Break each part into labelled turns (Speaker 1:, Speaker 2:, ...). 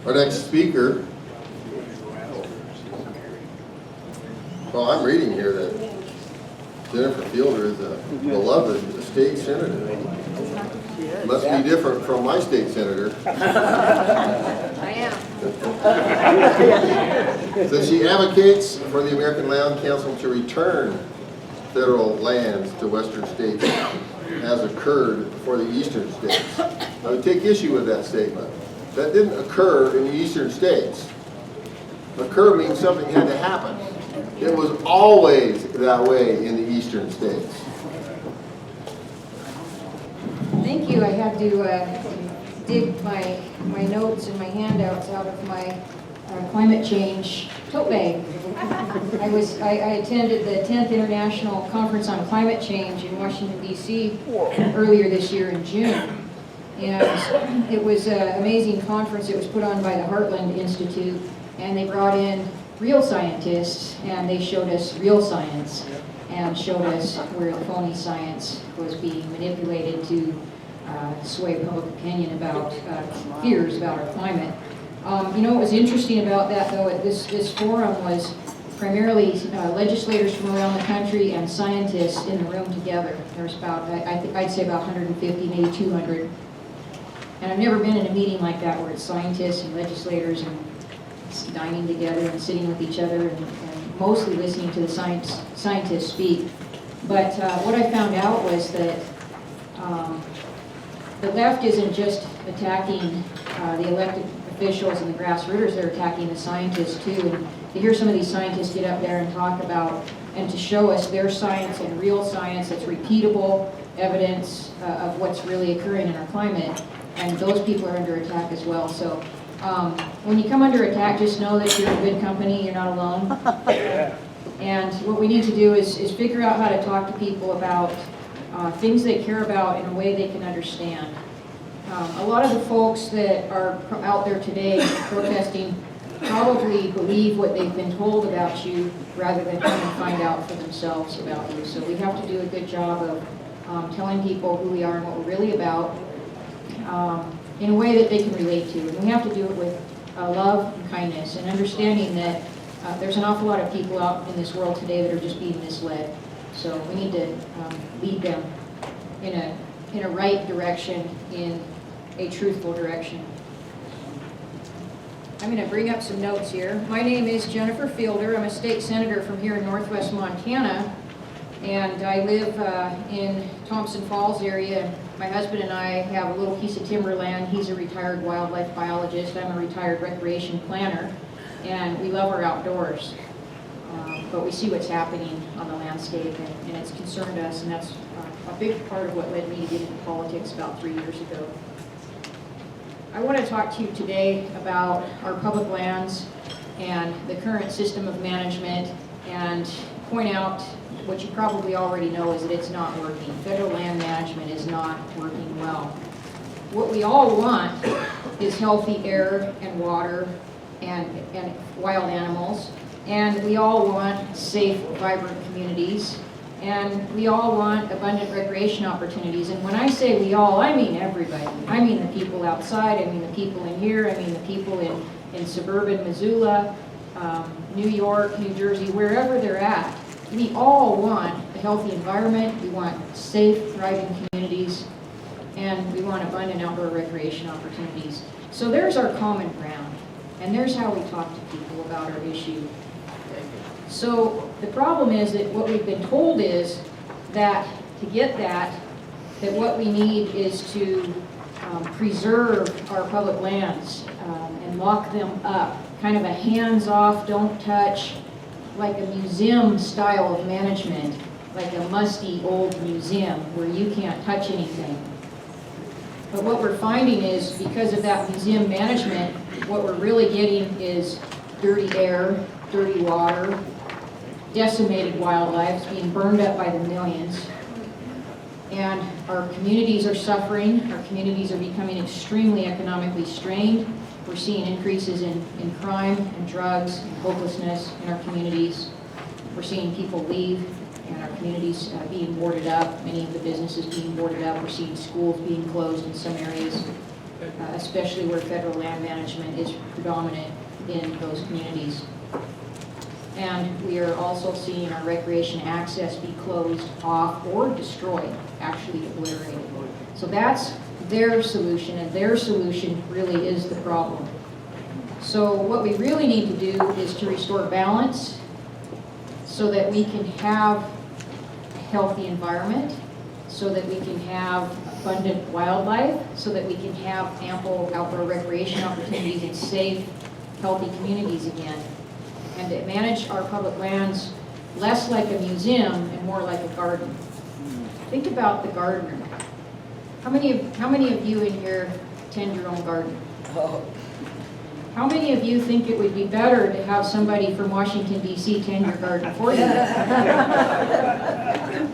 Speaker 1: Our next speaker, well, I'm reading here that Jennifer Fielder is a beloved state senator. Must be different from my state senator.
Speaker 2: I am.
Speaker 1: So she advocates for the American Land Council to return federal lands to western states as occurred for the eastern states. I would take issue with that statement. That didn't occur in the eastern states. Occur means something had to happen. It was always that way in the eastern states.
Speaker 2: Thank you. I had to dig my notes and my handouts out of my climate change tote bag. I attended the 10th International Conference on Climate Change in Washington, D.C. earlier this year in June. And it was an amazing conference. It was put on by the Heartland Institute, and they brought in real scientists, and they showed us real science and showed us where the phony science was being manipulated to sway public opinion about fears about our climate. You know what was interesting about that, though, this forum was primarily legislators from around the country and scientists in the room together. There was about, I'd say about 150, maybe 200. And I've never been in a meeting like that where it's scientists and legislators and dining together and sitting with each other and mostly listening to the scientists speak. But what I found out was that the left isn't just attacking the elected officials and the grassrooters, they're attacking the scientists too. And to hear some of these scientists get up there and talk about and to show us their science and real science that's repeatable evidence of what's really occurring in our climate, and those people are under attack as well. So when you come under attack, just know that you're in good company, you're not alone. And what we need to do is figure out how to talk to people about things they care about in a way they can understand. A lot of the folks that are out there today protesting probably believe what they've been told about you rather than come and find out for themselves about you. So we have to do a good job of telling people who we are and what we're really about in a way that they can relate to. And we have to do it with love and kindness and understanding that there's an awful lot of people out in this world today that are just being misled. So we need to lead them in a right direction, in a truthful direction. I'm going to bring up some notes here. My name is Jennifer Fielder. I'm a state senator from here in northwest Montana, and I live in Thompson Falls area. My husband and I have a little piece of timberland. He's a retired wildlife biologist. I'm a retired recreation planner, and we love our outdoors. But we see what's happening on the landscape, and it's concerned us, and that's a big part of what led me to get into politics about 3 years ago. I want to talk to you today about our public lands and the current system of management, and point out what you probably already know is that it's not working. Federal land management is not working well. What we all want is healthy air and water and wild animals. And we all want safe, vibrant communities, and we all want abundant recreation opportunities. And when I say we all, I mean everybody. I mean the people outside, I mean the people in here, I mean the people in suburban Missoula, New York, New Jersey, wherever they're at. We all want a healthy environment, we want safe, thriving communities, and we want abundant outdoor recreation opportunities. So there's our common ground, and there's how we talk to people about our issue. So the problem is that what we've been told is that to get that what we need is to preserve our public lands and lock them up, kind of a hands-off, don't touch, like a museum style of management, like a musty old museum where you can't touch anything. But what we're finding is because of that museum management, what we're really getting is dirty air, dirty water, decimated wildlife being burned up by the millions. And our communities are suffering. Our communities are becoming extremely economically strained. We're seeing increases in crime and drugs and hopelessness in our communities. We're seeing people leave and our communities being boarded up, many of the businesses being boarded up. We're seeing schools being closed in some areas. especially where federal land management is predominant in those communities. And we are also seeing our recreation access be closed off or destroyed, actually obliterated. So that's their solution, and their solution really is the problem. So what we really need to do is to restore balance so that we can have a healthy environment, so that we can have abundant wildlife, so that we can have ample outdoor recreation opportunities and safe, healthy communities again. And to manage our public lands less like a museum and more like a garden. Think about the gardener. How many of you in here tend your own garden? How many of you think it would be better to have somebody from Washington, D.C. tend your garden for you?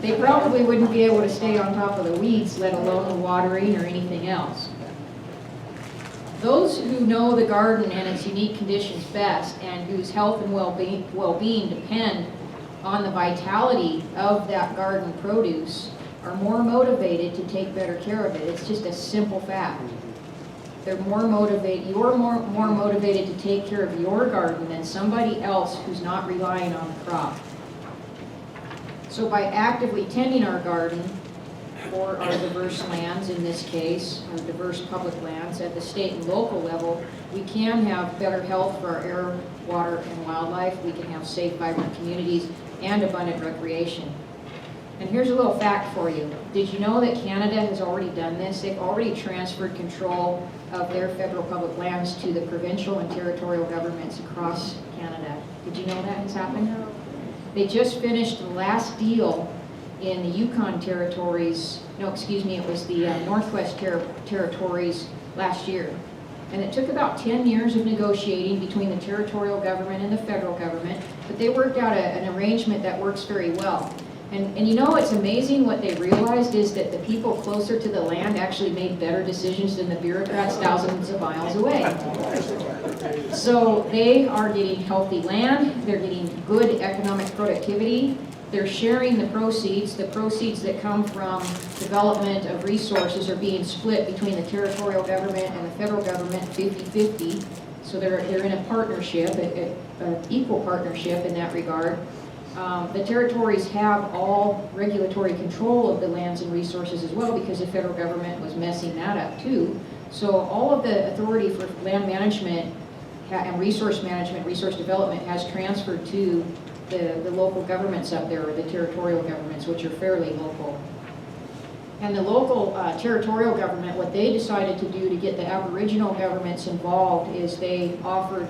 Speaker 2: They probably wouldn't be able to stay on top of the weeds, let alone the watering or anything else. Those who know the garden and its unique conditions best, and whose health and well-being depend on the vitality of that garden produce, are more motivated to take better care of it. It's just a simple fact. They're more motivated, you're more motivated to take care of your garden than somebody else who's not relying on the crop. So by actively tending our garden, or our diverse lands, in this case, our diverse public lands at the state and local level, we can have better health for our air, water, and wildlife. We can have safe, vibrant communities and abundant recreation. And here's a little fact for you. Did you know that Canada has already done this? They've already transferred control of their federal public lands to the provincial and territorial governments across Canada. Did you know that has happened? They just finished the last deal in the Yukon territories, no, excuse me, it was the Northwest territories last year. And it took about 10 years of negotiating between the territorial government and the federal government, but they worked out an arrangement that works very well. And you know, it's amazing what they realized is that the people closer to the land actually made better decisions than the bureaucrats thousands of miles away. So they are getting healthy land, they're getting good economic productivity, they're sharing the proceeds that come from development of resources are being split between the territorial government and the federal government 50-50. So they're in a partnership, an equal partnership in that regard. The territories have all regulatory control of the lands and resources as well, because the federal government was messing that up too. So all of the authority for land management and resource management, resource development has transferred to the local governments up there, or the territorial governments, which are fairly local. And the local territorial government, what they decided to do to get the Aboriginal governments involved is they offered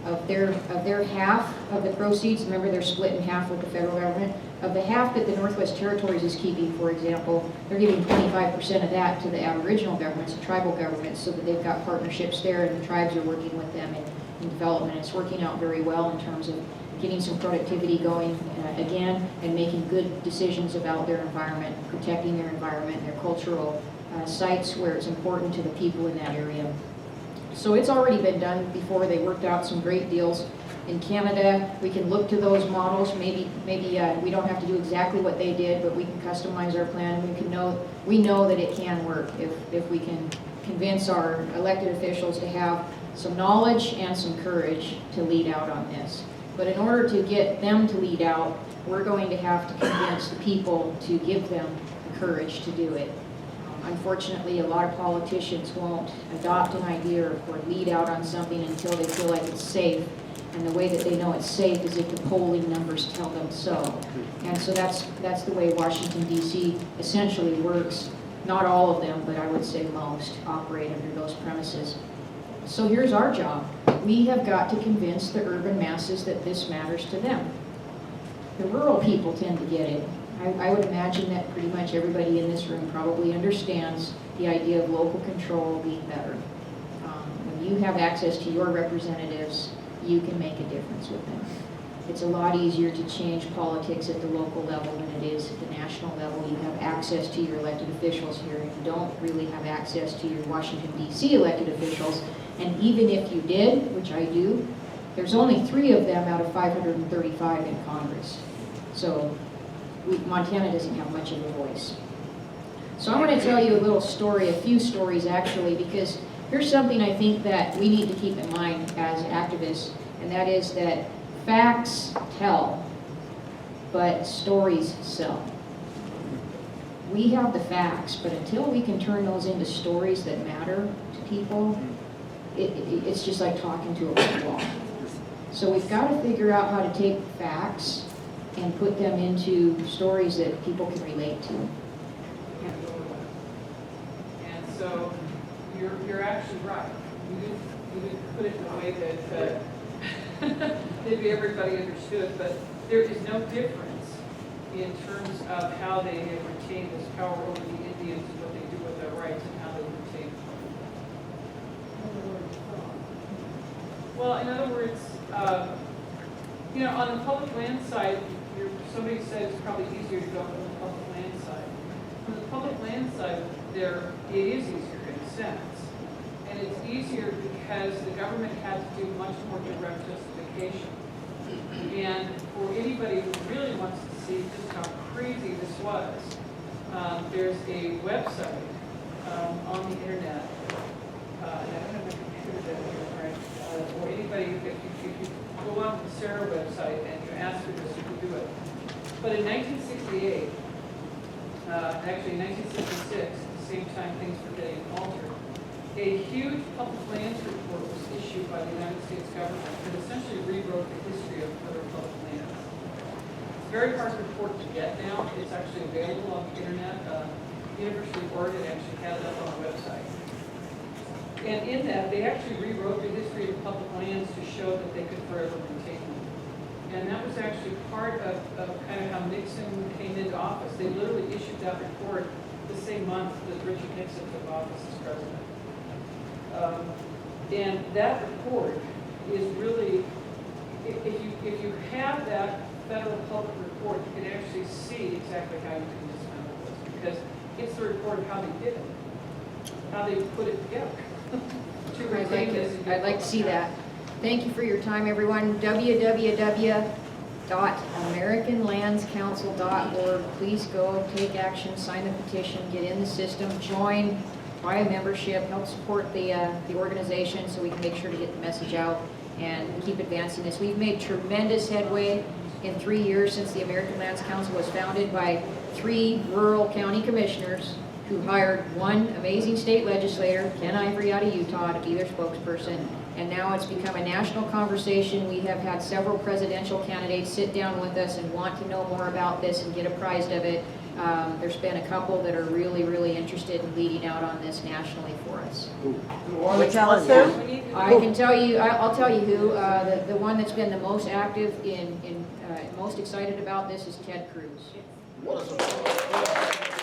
Speaker 2: of their half of the proceeds, remember they're split in half with the federal government, of the half that the Northwest Territories is keeping, for example, they're giving 25% of that to the Aboriginal governments, the tribal governments, so that they've got partnerships there and the tribes are working with them in development. It's working out very well in terms of getting some productivity going again, and making good decisions about their environment, protecting their environment, their cultural sites where it's important to the people in that area. So it's already been done before. They worked out some great deals in Canada. We can look to those models. Maybe we don't have to do exactly what they did, but we can customize our plan. We know that it can work if we can convince our elected officials to have some knowledge and some courage to lead out on this. But in order to get them to lead out, we're going to have to convince the people to give them the courage to do it. Unfortunately, a lot of politicians won't adopt an idea or lead out on something until they feel like it's safe. And the way that they know it's safe is if the polling numbers tell them so. And so that's the way Washington, D.C. essentially works. Not all of them, but I would say most operate under those premises. So here's our job. We have got to convince the urban masses that this matters to them. The rural people tend to get it. I would imagine that pretty much everybody in this room probably understands the idea of local control being better. When you have access to your representatives, you can make a difference with them. It's a lot easier to change politics at the local level than it is at the national level. You have access to your elected officials here, and you don't really have access to your Washington, D.C. elected officials. And even if you did, which I do, there's only 3 of them out of 535 in Congress. So Montana doesn't have much of a voice. So I'm going to tell you a little story, a few stories actually, because here's something I think that we need to keep in mind as activists, and that is that facts tell, but stories sell. We have the facts, but until we can turn those into stories that matter to people, it's just like talking to a brick wall. So we've got to figure out how to take facts and put them into stories that people can relate to.
Speaker 3: And so you're actually right. You didn't put it in a way that maybe everybody understood, but there is no difference in terms of how they have retained this power over the Indians and what they do with their rights and how they retain them. Well, in other words, on the public land side, somebody said it's probably easier to go from the public land side. From the public land side, it is easier in a sense. And it's easier because the government had to do much more direct justification. And for anybody who really wants to see just how crazy this was, there's a website on the internet. And I don't have my computer down here, right? Or anybody, if you go on the CERA website and you ask for this, you can do it. But in 1968, actually 1966, at the same time things were getting altered, a huge public lands report was issued by the United States government that essentially rewrote the history of federal public lands. It's a very hard report to get now. It's actually available on the internet. University of Oregon actually has it up on the website. And in that, they actually rewrote the history of public lands to show that they could forever retain them. And that was actually part of kind of how Nixon came into office. They literally issued that report the same month that Richard Nixon took office as president. And that report is really, if you have that federal public report, you can actually see exactly how you can dismantle this, because it's the report of how they did it, how they put it together.
Speaker 2: I'd like to see that. Thank you for your time, everyone. www.americanlandscouncil.org. Please go, take action, sign the petition, get in the system, join, buy a membership, help support the organization so we can make sure to get the message out and keep advancing this. We've made tremendous headway in 3 years since the American Lands Council was founded by 3 rural county commissioners who hired one amazing state legislator, Ken Ivory out of Utah, to be their spokesperson. And now it's become a national conversation. We have had several presidential candidates sit down with us and want to know more about this and get apprised of it. There's been a couple that are really, really interested in leading out on this nationally for us.
Speaker 4: Tell us who?
Speaker 2: I can tell you, I'll tell you who. The one that's been the most active most excited about this is Ted Cruz.
Speaker 1: What a surprise.